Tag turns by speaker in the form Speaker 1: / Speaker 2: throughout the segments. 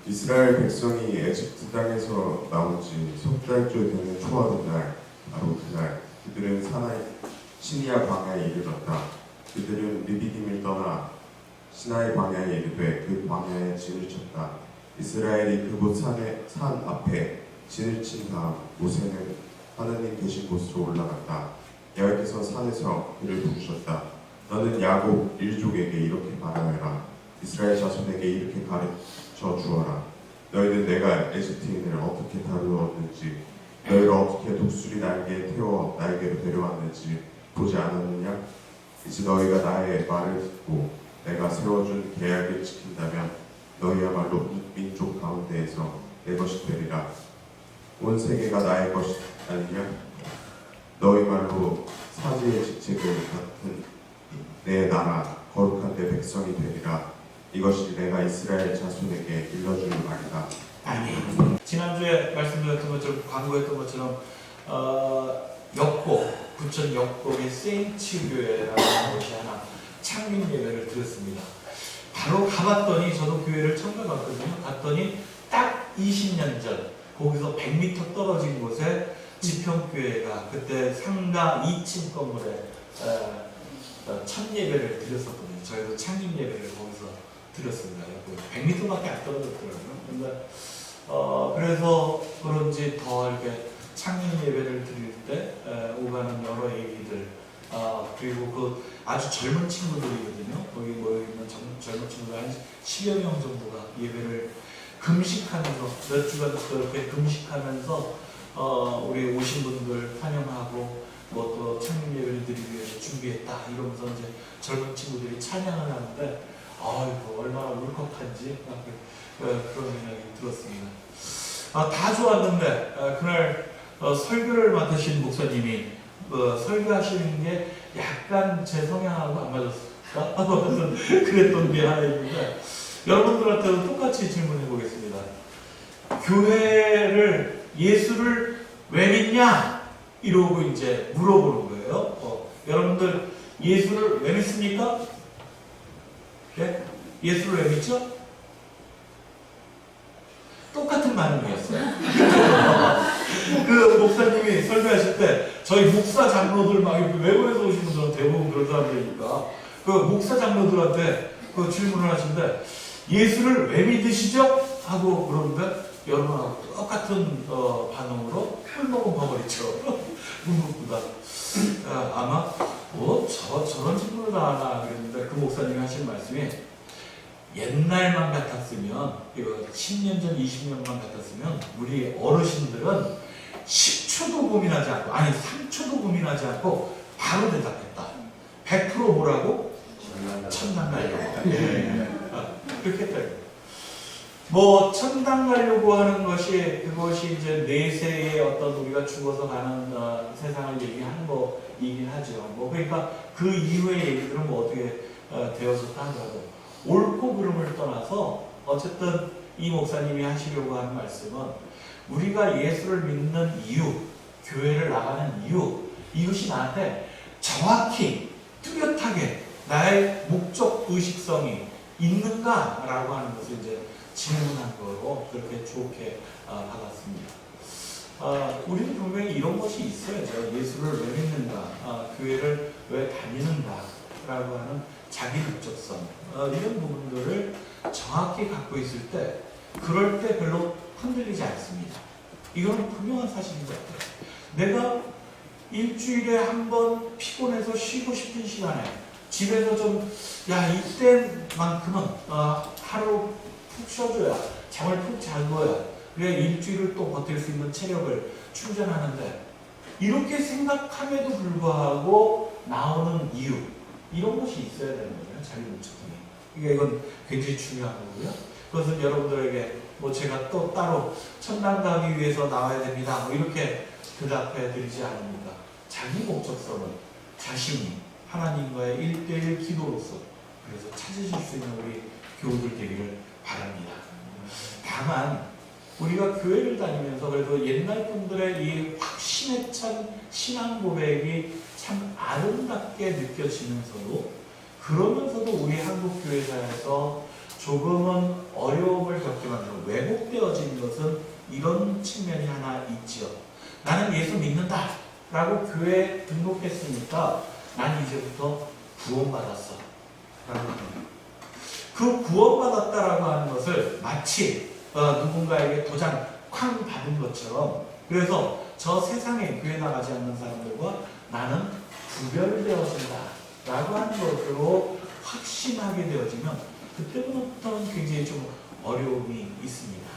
Speaker 1: 이스라엘 백성이 에집트 땅에서 나온 지 석 달째 되는 초하룻날, 바로 그날 그들은 시니아 광야에 이르렀다. 그들은 르비딤을 떠나 시나이 광야에 이르되 그 광야에 진을 쳤다. 이스라엘이 그곳 산 앞에 진을 친 다음 모세는 하나님 계신 곳으로 올라갔다. 여호와께서 산에서 그를 부르셨다. 너는 야곱 일족에게 이렇게 말하여라. 이스라엘 자손에게 이렇게 가르쳐 주어라. 너희는 내가 에집트인을 어떻게 다루었는지, 너희를 어떻게 독수리 날개에 태워 나에게로 데려왔는지 보지 않았느냐? 이제 너희가 나의 말을 듣고 내가 세워준 계약을 지킨다면 너희야말로 민족 가운데에서 내 것이 되리라. 온 세계가 나의 것이 아니냐? 너희 말로 사지의 직책을 같은 내 나라 거룩한 내 백성이 되리라. 이것이 내가 이스라엘 자손에게 일러줄 말이다.
Speaker 2: 아멘. 지난주에 말씀드렸던 것처럼, 광고했던 것처럼 역곡, 부천 역곡의 세인츠교회라는 곳이 하나 창립 예배를 드렸습니다. 바로 가봤더니, 저도 교회를 처음 가봤거든요. 갔더니 딱 20년 전 거기서 100m 떨어진 곳에 지평교회가 그때 상가 2층 건물에 첫 예배를 드렸었거든요. 저희도 창립 예배를 거기서 드렸습니다. 100m밖에 안 떨어졌더라고요. 근데 그래서 그런지 더 이렇게 창립 예배를 드릴 때 오가는 여러 얘기들, 그리고 그 아주 젊은 친구들이거든요. 거기 모여있는 젊은 친구들 한 10여 명 정도가 예배를 금식하면서, 몇 주간 그렇게 금식하면서 우리 오신 분들 환영하고 뭐 또 창립 예배를 드리기 위해서 준비했다 이러면서 이제 젊은 친구들이 찬양을 하는데, 아이고 얼마나 울컥한지 그런 생각이 들었습니다. 다 좋았는데 그날 설교를 맡으신 목사님이 설교하시는 게 약간 제 성향하고 안 맞았을까? 그랬던 게 하나 있는데, 여러분들한테도 똑같이 질문해 보겠습니다. 교회를, 예수를 왜 믿냐? 이러고 이제 물어보는 거예요. 여러분들 예수를 왜 믿습니까? 네? 예수를 왜 믿죠? 똑같은 반응이었어요. 그 목사님이 설교하실 때 저희 목사 장로들 막 외국에서 오신 분들은 대부분 그런 사람들이니까 그 목사 장로들한테 그 질문을 하시는데, 예수를 왜 믿으시죠? 하고 그러는데 여러분하고 똑같은 반응으로 꿀먹은 버버리죠. 묵묵부다. 아마 저런 질문을 다 하나 그랬는데, 그 목사님이 하신 말씀이 옛날만 같았으면, 이거 10년 전, 20년만 같았으면 우리 어르신들은 10초도 고민하지 않고, 아니 3초도 고민하지 않고 바로 대답했다. 100% 뭐라고? 천당 가려고. 그렇게 했다. 뭐 천당 가려고 하는 것이, 그것이 이제 내세의 어떤 우리가 죽어서 가는 세상을 얘기하는 거이긴 하죠. 뭐 그러니까 그 이후의 얘기들은 뭐 어떻게 되어졌다 하더라도, 옳고 그름을 떠나서 어쨌든 이 목사님이 하시려고 하는 말씀은, 우리가 예수를 믿는 이유, 교회를 나가는 이유, 이것이 나한테 정확히 뚜렷하게 나의 목적 의식성이 있는가라고 하는 것을 이제 질문한 거로 그렇게 좋게 받았습니다. 우리는 분명히 이런 것이 있어야죠. 예수를 왜 믿는가, 교회를 왜 다니는가라고 하는 자기 목적성, 이런 부분들을 정확히 갖고 있을 때, 그럴 때 별로 흔들리지 않습니다. 이거는 분명한 사실인 것 같아요. 내가 일주일에 한 번 피곤해서 쉬고 싶은 시간에 집에서 좀, 이때만큼은 하루 푹 쉬어줘야, 잠을 푹 자고야 그래야 일주일을 또 버틸 수 있는 체력을 충전하는데, 이렇게 생각함에도 불구하고 나오는 이유, 이런 것이 있어야 되는 거예요. 자기 목적성이. 이건 굉장히 중요한 거고요. 그것은 여러분들에게 뭐 제가 또 따로 천당 가기 위해서 나와야 됩니다, 뭐 이렇게 대답해 드리지 않습니다. 자기 목적성은 자신이 하나님과의 1:1 기도로서 그래서 찾으실 수 있는 우리 교우들 되기를 바랍니다. 다만 우리가 교회를 다니면서 그래도 옛날 분들의 이 확신에 찬 신앙 고백이 참 아름답게 느껴지면서도, 그러면서도 우리 한국 교회사에서 조금은 어려움을 겪게 만드는 왜곡되어진 것은 이런 측면이 하나 있지요. 나는 예수 믿는다 라고 교회에 등록했으니까 난 이제부터 구원받았어 라고 합니다. 그 구원받았다라고 하는 것을 마치 누군가에게 도장 쾅 받은 것처럼, 그래서 저 세상에 교회 나가지 않는 사람들과 나는 구별되어진다 라고 하는 것으로 확신하게 되어지면 그때부터는 굉장히 좀 어려움이 있습니다.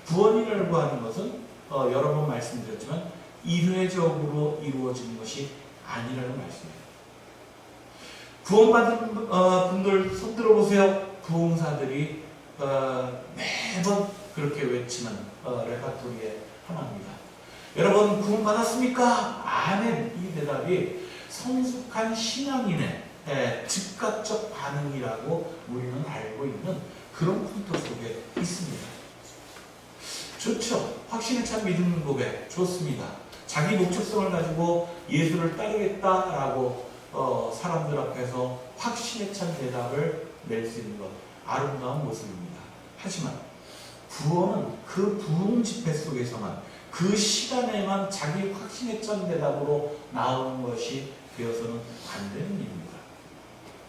Speaker 2: 구원이라고 하는 것은 여러 번 말씀드렸지만 일회적으로 이루어지는 것이 아니라는 말씀이에요. 구원받은 분들 손 들어보세요. 부흥사들이 매번 그렇게 외치는 레파토리의 하나입니다. 여러분 구원받았습니까? 아멘. 이 대답이 성숙한 신앙인의 즉각적 반응이라고 우리는 알고 있는 그런 콘토 속에 있습니다. 좋죠. 확신에 찬 믿음 고백 좋습니다. 자기 목적성을 가지고 예수를 따르겠다라고 사람들 앞에서 확신에 찬 대답을 낼 수 있는 것, 아름다운 모습입니다. 하지만 구원은 그 부흥 집회 속에서만, 그 시간에만 자기 확신에 찬 대답으로 나오는 것이 되어서는 안 되는 일입니다.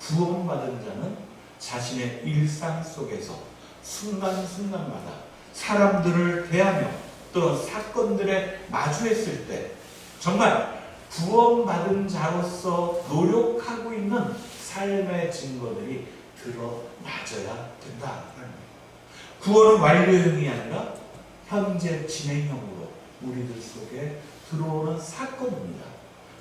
Speaker 2: 구원받은 자는 자신의 일상 속에서 순간순간마다 사람들을 대하며 또는 사건들에 마주했을 때 정말 구원받은 자로서 노력하고 있는 삶의 증거들이 드러나져야 된다. 구원은 완료형이 아니라 현재 진행형으로 우리들 속에 들어오는 사건입니다.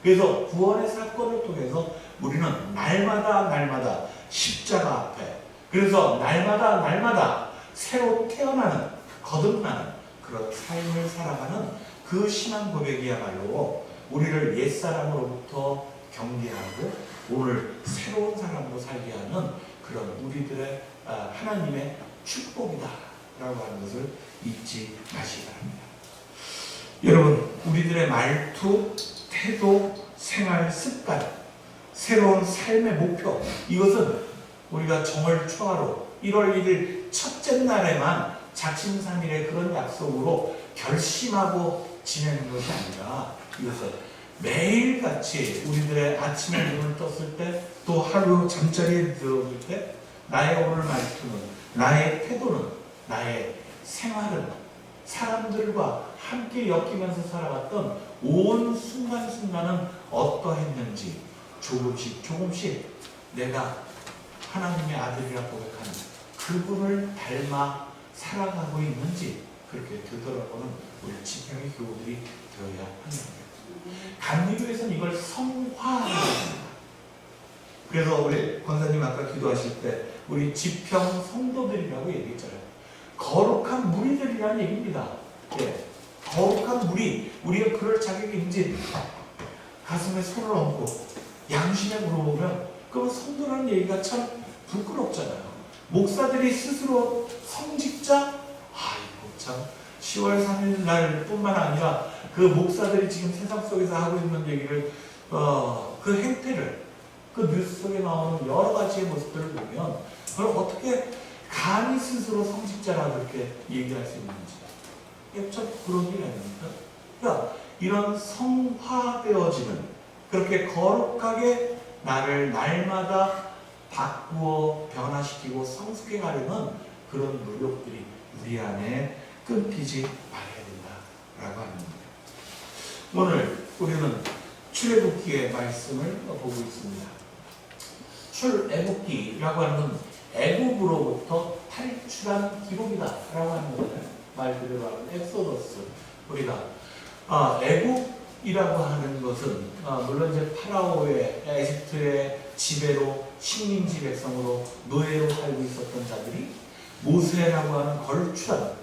Speaker 2: 그래서 구원의 사건을 통해서 우리는 날마다 십자가 앞에, 그래서 날마다 새로 태어나는, 거듭나는 그런 삶을 살아가는 그 신앙 고백이야말로 우리를 옛사람으로부터 경계하고 오늘 새로운 사람으로 살게 하는 그런 우리들의 하나님의 축복이다 라고 하는 것을 잊지 마시기 바랍니다. 여러분, 우리들의 말투, 태도, 생활, 습관, 새로운 삶의 목표, 이것은 우리가 정월 초하루 1월 1일 첫째 날에만 작심삼일의 그런 약속으로 결심하고 지내는 것이 아니라 이것은 매일같이 우리들의 아침에 눈을 떴을 때, 또 하루 잠자리에 들어올 때 나의 오늘 말투는, 나의 태도는, 나의 생활은 사람들과 함께 엮이면서 살아갔던 온 순간순간은 어떠했는지 조금씩 내가 하나님의 아들이라 고백하는 그분을 닮아 살아가고 있는지 그렇게 되돌아보는 우리 지평의 교우들이 되어야 합니다. 감리교에서는 이걸 성화하는 겁니다. 그래서 우리 권사님 아까 기도하실 때 우리 지평 성도들이라고 얘기했잖아요. 거룩한 무리들이라는 얘기입니다. 예, 거룩한 무리, 우리가 그럴 자격이 있는지 가슴에 손을 얹고 양심에 물어보면 그럼 성도라는 얘기가 참 부끄럽잖아요. 목사들이 스스로 성직자? 아이고 참 10월 3일 날 뿐만 아니라 그 목사들이 지금 세상 속에서 하고 있는 얘기를 그 행태를, 그 뉴스 속에 나오는 여러 가지의 모습들을 보면 그럼 어떻게 감히 스스로 성직자라 그렇게 얘기할 수 있는지 이게 참 그런 일 아닙니까? 그러니까 이런 성화되어지는, 그렇게 거룩하게 나를 날마다 바꾸어 변화시키고 성숙해 가려는 그런 노력들이 우리 안에 끊기지 말아야 된다라고 하는 겁니다. 오늘 우리는 출애굽기의 말씀을 보고 있습니다. 출애굽기라고 하는 건 애굽으로부터 탈출한 기록이다라고 하는 것을 말 그대로 하는 엑소더스. 우리가 애굽이라고 하는 것은 물론 이제 파라오의 에집트의 지배로 식민지 백성으로 노예로 살고 있었던 자들이 모세라고 하는 걸출한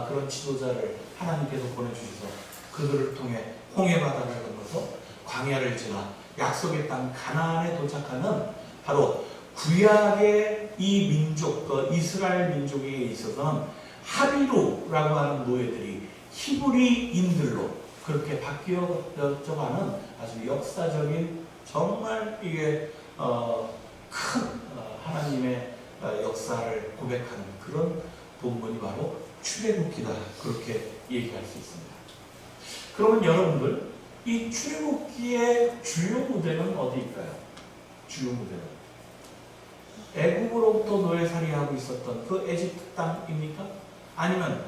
Speaker 2: 그런 지도자를 하나님께서 보내주셔서 그들을 통해 홍해바다를 건너서 광야를 지나 약속의 땅 가나안에 도착하는 바로 구약의 이 민족, 이스라엘 민족에 있어서는 하비루라고 하는 노예들이 히브리인들로 그렇게 바뀌어져가는 아주 역사적인, 정말 이게 큰 하나님의 역사를 고백하는 그런 본문이 바로 출애굽기다, 그렇게 얘기할 수 있습니다. 그러면 여러분들, 이 출애굽기의 주요 무대는 어디일까요? 주요 무대는 애굽으로부터 노예살이하고 있었던 그 에집트 땅입니까? 아니면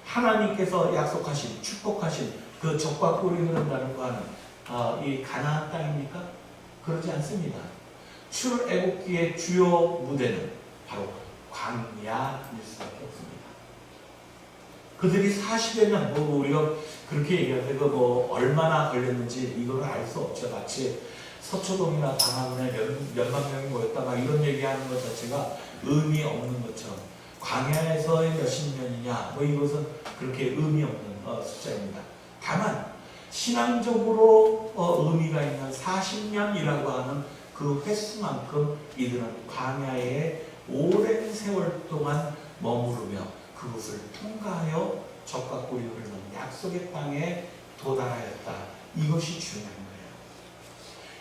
Speaker 2: 하나님께서 약속하신, 축복하신 그 젖과 꿀이 흐른다고 하는 이 가나안 땅입니까? 그러지 않습니다. 출애굽기의 주요 무대는 바로 광야일 수밖에 없습니다. 그들이 40여 년, 우리가 그렇게 얘기할 때 얼마나 걸렸는지 이걸 알 수 없죠. 마치 서초동이나 방화문에 몇만 명이 모였다 막 이런 얘기하는 것 자체가 의미 없는 것처럼, 광야에서의 몇십 년이냐 이것은 그렇게 의미 없는 숫자입니다. 다만 신앙적으로 의미가 있는 40년이라고 하는 그 횟수만큼 이들은 광야에 오랜 세월 동안 머무르며 그곳을 통과하여 젖과 꿀이 흐르는 약속의 땅에 도달하였다. 이것이 중요한 거예요.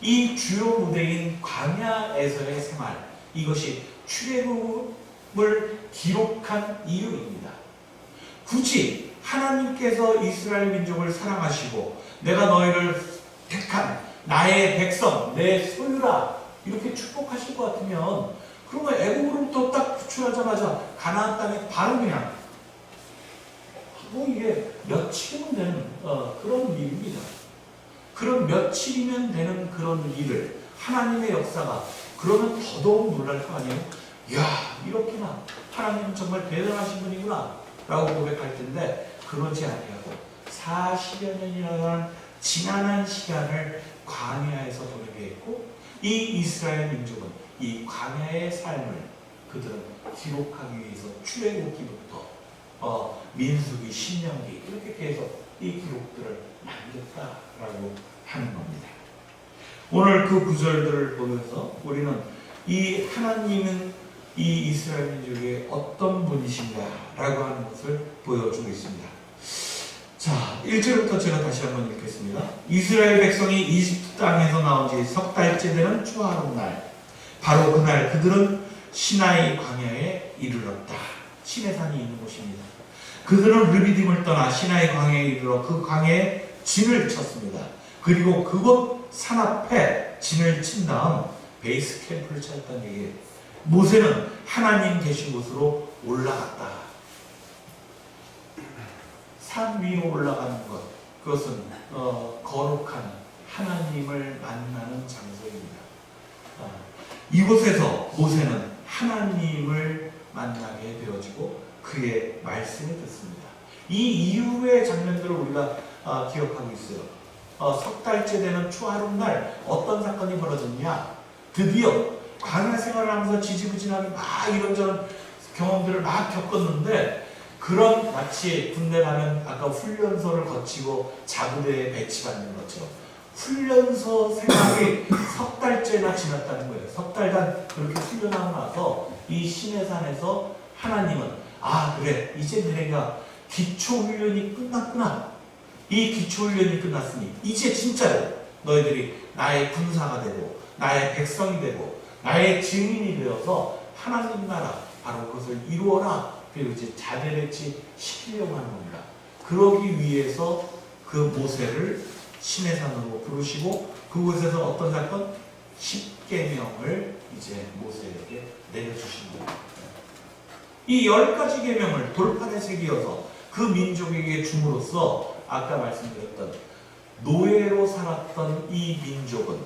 Speaker 2: 이 주요 무대인 광야에서의 생활, 이것이 출애굽을 기록한 이유입니다. 굳이 하나님께서 이스라엘 민족을 사랑하시고 내가 너희를 택한 나의 백성, 내 소유라 이렇게 축복하실 것 같으면, 그러면 애굽으로부터 딱 구출하자마자 가나안 땅에 바로 그냥 이게 며칠이면 되는 그런 일입니다. 그런 며칠이면 되는 그런 일을 하나님의 역사가, 그러면 더더욱 놀랄 거 아니에요? 이야, 이렇게나 하나님은 정말 대단하신 분이구나 라고 고백할 텐데, 그러지 아니하고 40여 년이라는 지난한 시간을 광야에서 보내게 했고, 이 이스라엘 민족은 이 광야의 삶을 그들은 기록하기 위해서 출애굽기부터 민수기, 신명기 이렇게 계속 이 기록들을 남겼다라고 하는 겁니다. 오늘 그 구절들을 보면서 우리는 이 하나님은 이 이스라엘 민족의 어떤 분이신가라고 하는 것을 보여주고 있습니다. 자, 1절부터 제가 다시 한번 읽겠습니다. 이스라엘 백성이 이집트 땅에서 나온 지 석 달째 되는 초하루 날, 바로 그날 그들은 시나이 광야에 이르렀다. 시내산이 있는 곳입니다. 그들은 르비딤을 떠나 시나이 광야에 이르러 그 광야에 진을 쳤습니다. 그리고 그곳 산 앞에 진을 친 다음 베이스 캠프를 찾았다는 얘기예요. 모세는 하나님 계신 곳으로 올라갔다. 산 위로 올라가는 것, 그것은 거룩한 하나님을 만나는 장소입니다. 이곳에서 모세는 하나님을 만나게 되어지고 그의 말씀을 듣습니다. 이 이후의 장면들을 우리가 기억하고 있어요. 석 달째 되는 초하룻날 어떤 사건이 벌어졌냐? 드디어 광야 생활을 하면서 지지부진하게 막 이런저런 경험들을 막 겪었는데, 그런 마치 군대 가면 아까 훈련소를 거치고 자부대에 배치받는 것처럼 훈련소 생활이 석 달째나 지났다는 거예요. 석 달간 그렇게 훈련하고 나서 이 시내산에서 하나님은 그래, 이제 너네가 기초훈련이 끝났구나. 이 기초훈련이 끝났으니 이제 진짜로 너희들이 나의 군사가 되고 나의 백성이 되고 나의 증인이 되어서 하나님 나라 바로 그것을 이루어라. 그리고 이제 자대배치 시키려고 하는 겁니다. 그러기 위해서 그 모세를 시내산으로 부르시고 그곳에서 어떤 사건? 10계명을 이제 모세에게 내려주신 거예요. 이 10가지 계명을 돌판에 새기어서 그 민족에게 줌으로써 아까 말씀드렸던 노예로 살았던 이 민족은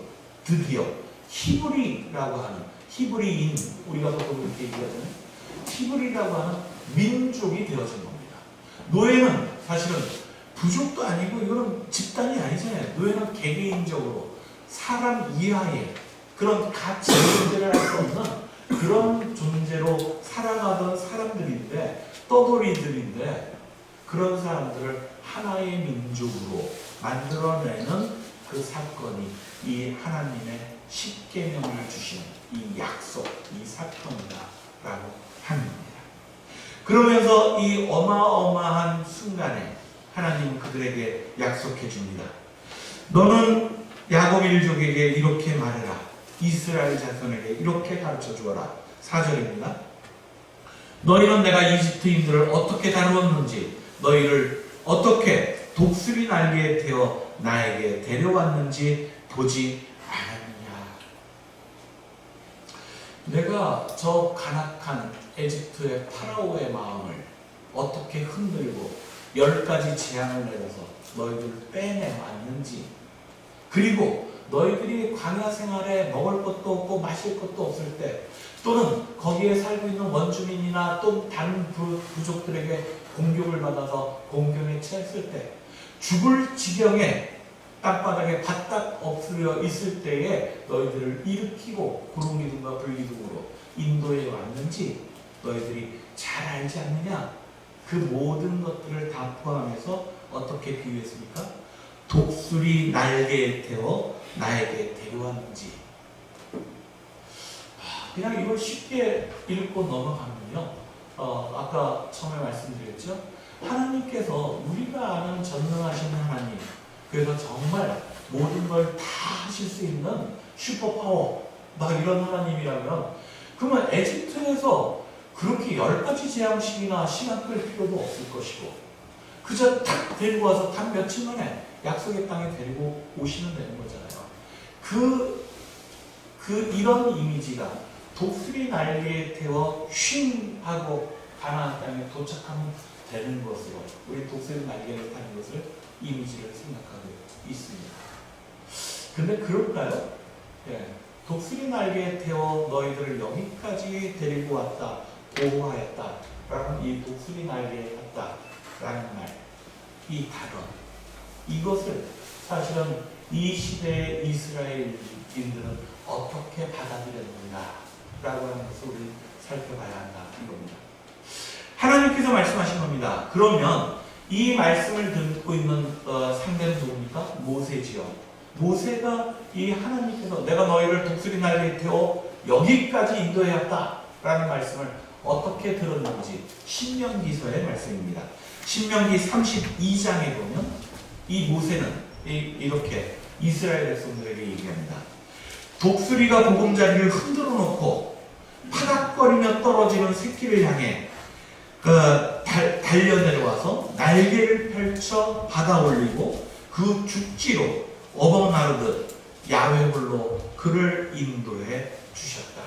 Speaker 2: 드디어 히브리라고 하는, 히브리인, 우리가 보통 이렇게 얘기하잖아요. 히브리라고 하는 민족이 되어진 겁니다. 노예는 사실은 부족도 아니고 이거는 집단이 아니잖아요. 노예는 개개인적으로 사람 이하의 그런 가치 존재를 할 수 없는 그런 존재로 살아가던 사람들인데, 떠돌이들인데, 그런 사람들을 하나의 민족으로 만들어내는 그 사건이 이 하나님의 10계명을 주신 이 약속, 이 사건이다라고 하는 겁니다. 그러면서 이 어마어마한 순간에 하나님은 그들에게 약속해 줍니다. 너는 야곱 일족에게 이렇게 말해라. 이스라엘 자손에게 이렇게 가르쳐 주어라. 4절입니다. 너희는 내가 이집트인들을 어떻게 다루었는지, 너희를 어떻게 독수리 날개에 태워 나에게 데려왔는지 보지 않았느냐. 내가 저 간악한 에집트의 파라오의 마음을 어떻게 흔들고 10가지 재앙을 내려서 너희들을 빼내왔는지, 그리고 너희들이 광야 생활에 먹을 것도 없고 마실 것도 없을 때, 또는 거기에 살고 있는 원주민이나 또 다른 부족들에게 공격을 받아서 공경에 처했을 때, 죽을 지경에 땅바닥에 바닥 엎드려 있을 때에 너희들을 일으키고 구름기둥과 불기둥으로 인도해 왔는지 너희들이 잘 알지 않느냐? 그 모든 것들을 다 포함해서 어떻게 비유했습니까? 독수리 날개에 태워 나에게 데려왔는지. 그냥 이걸 쉽게 읽고 넘어가면요, 아까 처음에 말씀드렸죠? 하나님께서 우리가 아는 전능하신 하나님, 그래서 정말 모든 걸 다 하실 수 있는 슈퍼파워, 막 이런 하나님이라면, 그러면 에집트에서 그렇게 10가지 재앙식이나 시간 끌 필요도 없을 것이고, 그저 탁 데리고 와서 단 며칠 만에 약속의 땅에 데리고 오시면 되는 거잖아요. 이런 이미지가 독수리 날개에 태워 쉥 하고 가나안 땅에 도착하면 되는 것으로, 우리 독수리 날개를 타는 것을 이미지를 생각하고 있습니다. 근데 그럴까요? 예. 독수리 날개에 태워 너희들을 여기까지 데리고 왔다, 보호하였다 라는 이 독수리 날개에 탔다 라는 말, 이 단어, 이것을 사실은 이 시대의 이스라엘인들은 어떻게 받아들였는가 라고 하는 것을 우리 살펴봐야 한다 이겁니다. 하나님께서 말씀하신 겁니다. 그러면 이 말씀을 듣고 있는 상대는 누굽니까? 모세지요. 모세가 이 하나님께서 내가 너희를 독수리 날개에 태워 여기까지 인도해왔다 라는 말씀을 어떻게 들었는지 신명기서의 말씀입니다. 신명기 32장에 보면 이 모세는 이렇게 이스라엘 백성들에게 얘기합니다. 독수리가 보금자리를 흔들어 놓고 파닥거리며 떨어지는 새끼를 향해 달려 내려와서 날개를 펼쳐 받아 올리고 그 죽지로 어버나르듯 야훼불로 그를 인도해 주셨다.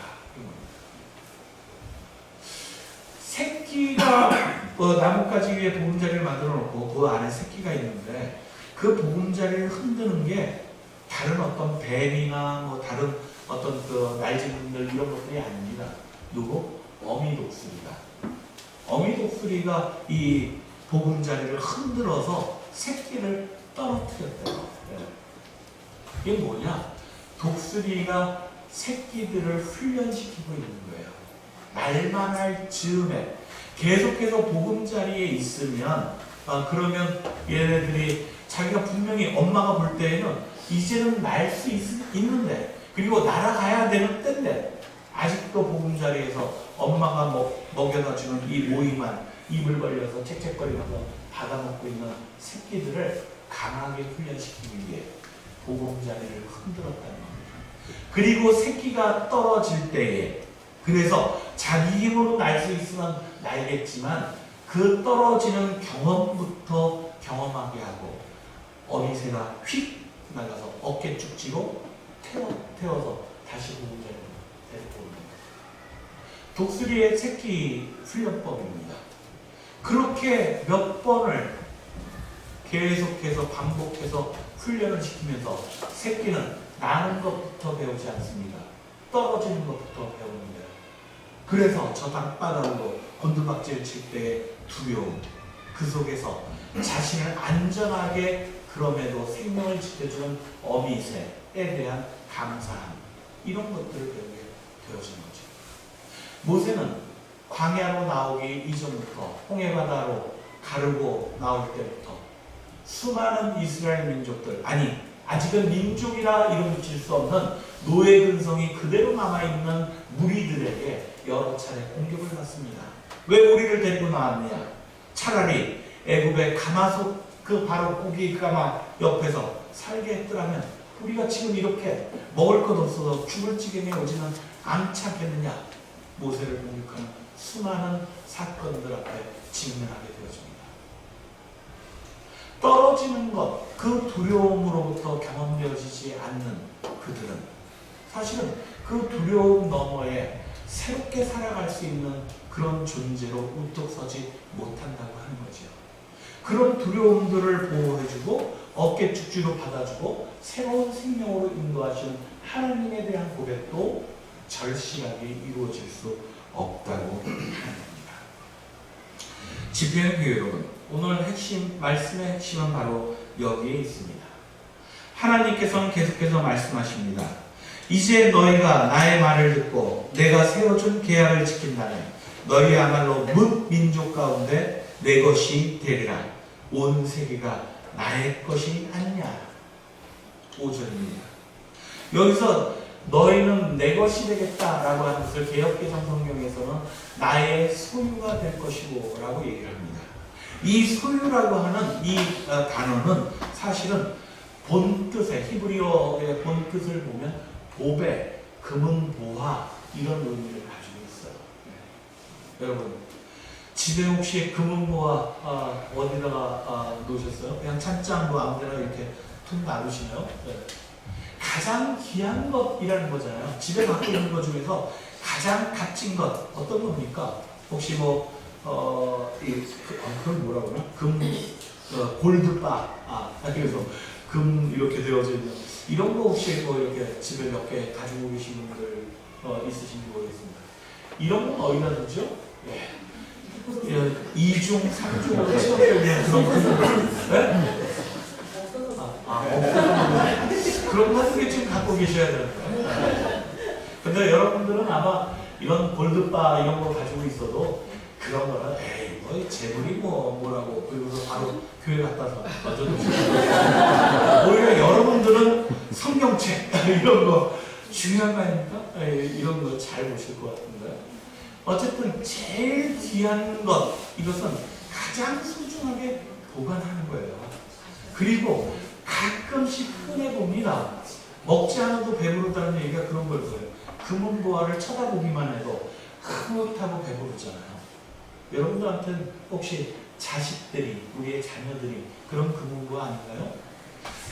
Speaker 2: 새끼가 나뭇가지 위에 보금자리를 만들어 놓고 그 안에 새끼가 있는데, 그 보금자리를 흔드는 게 다른 어떤 뱀이나 뭐 다른 어떤 그 날짐승들 이런 것들이 아닙니다. 누구? 어미독수리가. 어미독수리가 이 보금자리를 흔들어서 새끼를 떨어뜨렸대요. 이게 뭐냐? 독수리가 새끼들을 훈련시키고 있는 거예요. 날만할 즈음에 계속해서 보금자리에 있으면 그러면 얘네들이 자기가 분명히 엄마가 볼 때에는 이제는 날 수 있는데, 그리고 날아가야 되는 때인데 아직도 보금자리에서 엄마가 먹여다 주는 이 모이만 입을 벌려서 짹짹거리면서 받아먹고 있는 새끼들을 강하게 훈련시키기 위해 보금자리를 흔들었다는 겁니다. 그리고 새끼가 떨어질 때에, 그래서 자기 힘으로 날 수 있으면 날겠지만 그 떨어지는 경험부터 경험하게 하고 어미새가 휙 날아서 어깨 쭉 쥐고 태워서 다시 보금자리로 데리고 옵니다. 독수리의 새끼 훈련법입니다. 그렇게 몇 번을 계속해서 반복해서 훈련을 시키면서 새끼는 나는 것부터 배우지 않습니다. 떨어지는 것부터 배우는데, 그래서 저 땅바닥으로 곤두박질 칠 때의 두려움, 그 속에서 자신을 안전하게 그럼에도 생명을 지켜주는 어미새에 대한 감사함, 이런 것들을 배우게 되어진 거죠. 모세는 광야로 나오기 이전부터 홍해바다로 가르고 나올 때부터 수많은 이스라엘 민족들, 아직은 민족이라 이름 붙일 수 없는 노예 근성이 그대로 남아있는 무리들에게 여러 차례 공격을 받습니다. 왜 우리를 데리고 나왔느냐? 차라리 애굽의 가마솥 그 바로 고기 가마 옆에서 살게 했더라면 우리가 지금 이렇게 먹을 것 없어서 죽을 지경에 오지는 않지 않겠느냐? 모세를 공격하는 수많은 사건들 앞에 직면하게 되어집니다. 떨어지는 것, 그 두려움으로부터 경험되어지지 않는 그들은 사실은 그 두려움 너머에 새롭게 살아갈 수 있는 그런 존재로 우뚝 서지 못한다고 하는 거죠. 그런 두려움들을 보호해주고 어깨축지로 받아주고 새로운 생명으로 인도하시는 하나님에 대한 고백도 절실하게 이루어질 수 없다고 합니다. 집회의 교회 여러분, 오늘 말씀의 핵심은 바로 여기에 있습니다. 하나님께서는 계속해서 말씀하십니다. 이제 너희가 나의 말을 듣고 내가 세워준 계약을 지킨다면 너희야말로 뭇 민족 가운데 내 것이 되리라. 온 세계가 나의 것이 아니냐. 5절입니다. 여기서 너희는 내 것이 되겠다라고 하는 것을 개역개정 성경에서는 나의 소유가 될 것이고 라고 얘기를 합니다. 이 소유라고 하는 이 단어는 사실은 본뜻의 히브리어의 본뜻을 보면 보배, 금은 보화 이런 의미를 가지고 있어요. 여러분 집에 혹시 금은 보화 어디다가 놓으셨어요? 그냥 찬장 뭐 아무데나 이렇게 툭 놔두시나요? 네. 가장 귀한 것이라는 거잖아요. 집에 갖고 있는 것 중에서 가장 값진 것 어떤 겁니까? 혹시 뭐 그걸 뭐라 그러나? 골드바 그래서 금 이렇게 되어져 있는 이런 거 혹시 뭐 이렇게 집에 몇 개 가지고 계신 분들 있으신지 모르겠습니다. 이런 건 어디다 두죠? 예. 2중, 3중으로 채워져 그런 거. 네? 그런 것들이 지금 갖고 계셔야 되는데. 근데 여러분들은 아마 이런 골드바 이런 거 가지고 있어도 그런 거는 에이 뭐 재물이 뭐라고 그리고서 바로 교회 갖다서 던져놓으시고 오히려 여러분들은 성경책 이런 거 중요한 거 아닙니까? 이런 거 잘 보실 것 같은데 어쨌든 제일 귀한 것 이것은 가장 소중하게 보관하는 거예요. 그리고 가끔씩 흔해 봅니다. 먹지 않아도 배부르다는 얘기가 그런 거였어요. 금은보화를 쳐다보기만 해도 흐뭇하고 배부르잖아요. 여러분들한테는 혹시 자식들이, 우리의 자녀들이 그런 금은보화 아닌가요?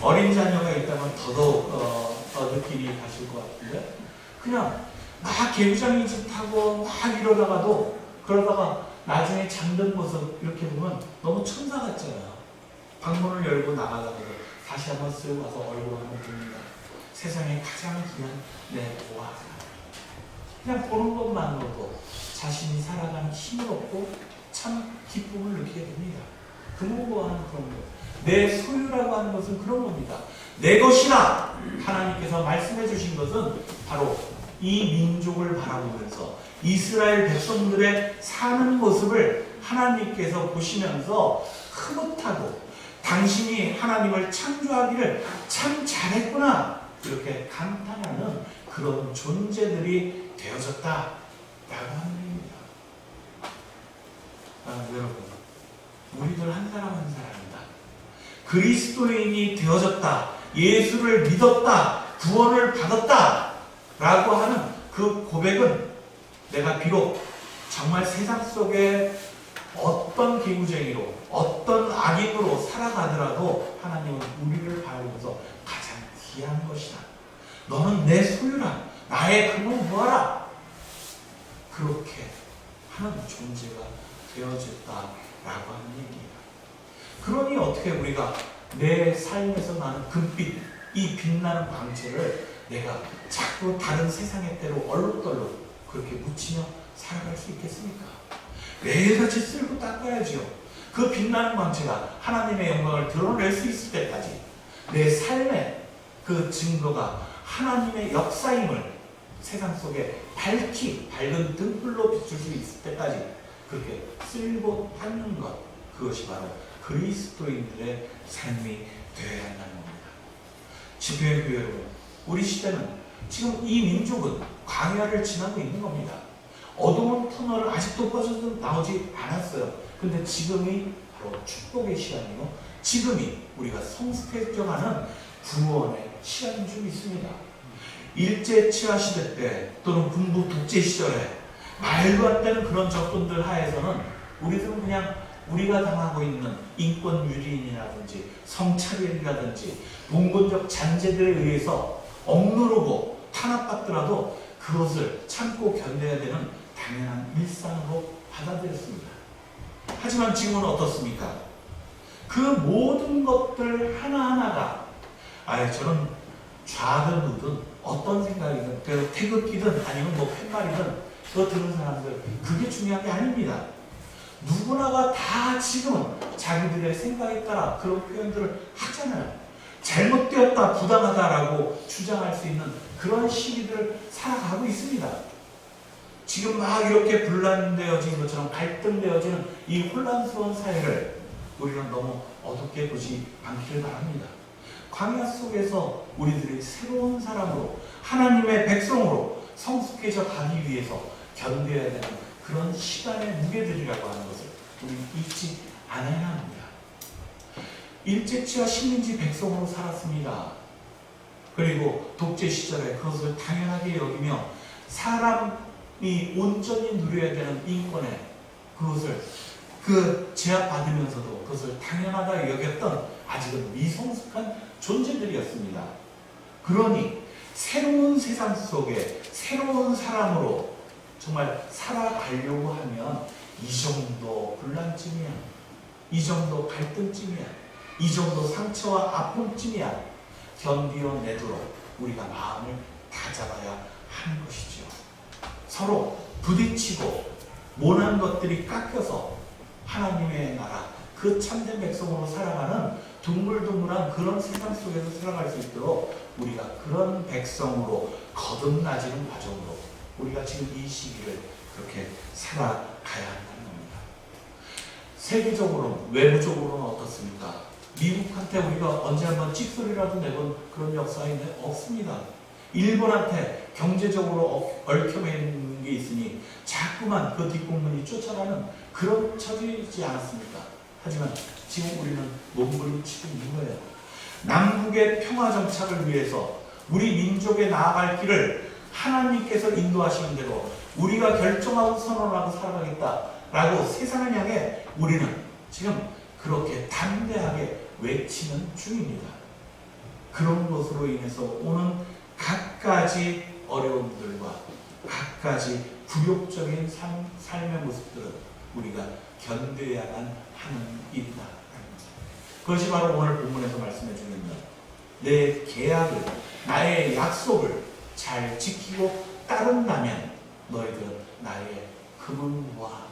Speaker 2: 어린 자녀가 있다면 더더욱 느낌이 가실 것 같은데 그냥 막 개구장이 짓하고 막 이러다가도 그러다가 나중에 잠든 모습 이렇게 보면 너무 천사 같잖아요. 방문을 열고 나가다가도 다시 한번 쓱 와서 얼굴 한번 봅니다. 세상에 가장 귀한 내 보화. 그냥 보는 것만으로도 자신이 살아가는 힘을 얻고 참 기쁨을 느끼게 됩니다. 금은보화는 그런 거예요. 내 소유라고 하는 것은 그런 겁니다. 내 것이라 하나님께서 말씀해 주신 것은 바로 이 민족을 바라보면서 이스라엘 백성들의 사는 모습을 하나님께서 보시면서 흐뭇하고 당신이 하나님을 창조하기를 참 잘했구나 이렇게 감탄하는 그런 존재들이 되어졌다라고 하는 얘기입니다. 여러분 우리들 한 사람 한 사람이다. 그리스도인이 되어졌다. 예수를 믿었다. 구원을 받았다. 라고 하는 그 고백은 내가 비록 정말 세상 속에 어떤 기구쟁이로 어떤 악인으로 살아가더라도 하나님은 우리를 바라보면서 가장 귀한 것이다. 너는 내 소유라. 나의 금은 뭐하라. 그렇게 하는 존재가 되어졌다라고 하는 얘기입니다. 그러니 어떻게 우리가 내 삶에서 나는 금빛, 이 빛나는 광채를 내가 자꾸 다른 세상의 때로 얼룩덜룩 그렇게 묻히며 살아갈 수 있겠습니까? 매일같이 쓸고 닦아야죠. 그 빛나는 광채가 하나님의 영광을 드러낼 수 있을 때까지 내 삶의 그 증거가 하나님의 역사임을 세상 속에 밝은 등불로 비출 수 있을 때까지 그렇게 쓸고 닦는 것, 그것이 바로 그리스도인들의 삶이 되어야 한다는 겁니다. 집회의 교회 여러분, 우리 시대는 지금 이 민족은 광야를 지나고 있는 겁니다. 어두운 터널을 아직도 빠져서 나오지 않았어요. 근데 지금이 바로 축복의 시간이고 지금이 우리가 성숙해져가는 구원의 시간인 줄 믿습니다. 일제 치하 시대 때 또는 군부 독재 시절에 말도 안 되는 그런 접근들 하에서는 우리들은 그냥 우리가 당하고 있는 인권 유린이라든지 성차별이라든지 봉건적 잔재들에 의해서 억누르고 탄압받더라도 그것을 참고 견뎌야 되는 당연한 일상으로 받아들였습니다. 하지만 지금은 어떻습니까? 그 모든 것들 하나하나가 저는 좌든 우든 어떤 생각이든 태극기든 아니면 뭐 팻말이든 그거 들은 사람들 그게 중요한 게 아닙니다. 누구나가 다 지금은 자기들의 생각에 따라 그런 표현들을 하잖아요. 잘못되었다, 부당하다라고 주장할 수 있는 그런 시기들을 살아가고 있습니다. 지금 막 이렇게 분란되어진 것처럼 갈등되어지는 이 혼란스러운 사회를 우리는 너무 어둡게 보지 않기를 바랍니다. 광야 속에서 우리들이 새로운 사람으로 하나님의 백성으로 성숙해져 가기 위해서 견뎌야 되는 그런 시간의 무게들이라고 하는 것을 우리 잊지 않아야 합니다. 일제치와 식민지 백성으로 살았습니다. 그리고 독재 시절에 그것을 당연하게 여기며 사람이 온전히 누려야 되는 인권에 그것을 제압받으면서도 그것을 당연하다 여겼던 아직은 미성숙한 존재들이었습니다. 그러니 새로운 세상 속에 새로운 사람으로 정말 살아가려고 하면 이 정도 분란쯤이야, 이 정도 갈등쯤이야, 이 정도 상처와 아픔쯤이야 견디어내도록 우리가 마음을 다잡아야 하는 것이죠. 서로 부딪히고 모난 것들이 깎여서 하나님의 나라, 그 참된 백성으로 살아가는 둥글둥글한 그런 세상 속에서 살아갈 수 있도록 우리가 그런 백성으로 거듭나지는 과정으로 우리가 지금 이 시기를 그렇게 살아가야 한다는 겁니다. 세계적으로는, 외부적으로는 어떻습니까? 미국한테 우리가 언제 한번 찍소리라도 내본 그런 역사가 없습니다. 일본한테 경제적으로 얽혀매는 게 있으니 자꾸만 그 뒷공문이 쫓아가는 그런 처지지 않았습니까? 하지만 지금 우리는 몸부림치고 있는 거예요. 남북의 평화 정착을 위해서 우리 민족의 나아갈 길을 하나님께서 인도하시는 대로 우리가 결정하고 선언하고 살아가겠다라고 세상을 향해 우리는 지금 그렇게 담대하게 외치는 중입니다. 그런 것으로 인해서 오는 각가지 어려움들과 각가지 굴욕적인 삶의 모습들은 우리가 견뎌야만 하는 일이다. 그것이 바로 오늘 본문에서 말씀해 주는 내 계약을, 나의 약속을 잘 지키고 따른다면 너희들은 나의 금은과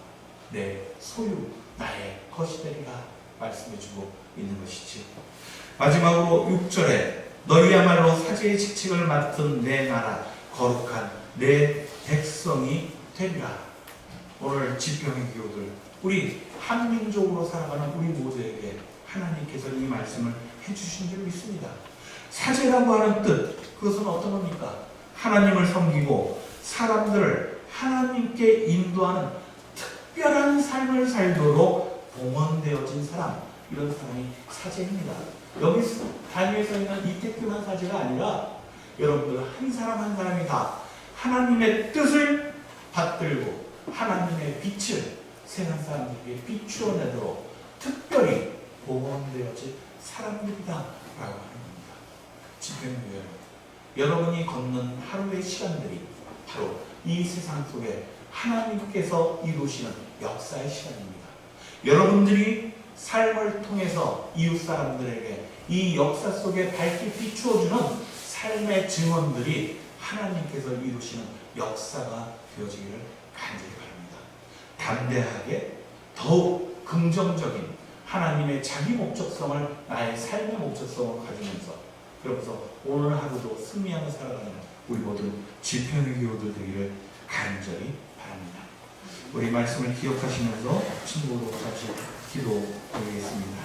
Speaker 2: 내 소유, 나의 것이 되리라 말씀해 주고 있는 것이지. 마지막으로 6절에 너희야말로 사제의 직책을 맡은 내 나라 거룩한 내 백성이 되리라. 오늘 집회의 기호들 우리 한민족으로 살아가는 우리 모두에게 하나님께서 이 말씀을 해주신 줄 믿습니다. 사제라고 하는 뜻, 그것은 어떤 겁니까? 하나님을 섬기고 사람들을 하나님께 인도하는 특별한 삶을 살도록 봉헌되어진 사람, 이런 사람이 사제입니다. 여기 단위에 서 있는 이태규만 사제가 아니라 여러분들 한 사람 한 사람이 다 하나님의 뜻을 받들고 하나님의 빛을 세상 사람들에게 비추어내도록 특별히 봉헌되어진 사람들이다 라고 하는 겁니다. 집회는 여러분이 걷는 하루의 시간들이 바로 이 세상 속에 하나님께서 이루시는 역사의 시간입니다. 여러분들이 삶을 통해서 이웃 사람들에게 이 역사 속에 밝게 비추어주는 삶의 증언들이 하나님께서 이루시는 역사가 되어지기를 간절히 바랍니다. 담대하게 더욱 긍정적인 하나님의 자기 목적성을 나의 삶의 목적성으로 가지면서 그러면서 오늘 하루도 승리하며 살아가는 우리 모두 집회의 기호들 되기를 간절히 바랍니다. 우리 말씀을 기억하시면서 친구로 같이 기도드리겠습니다.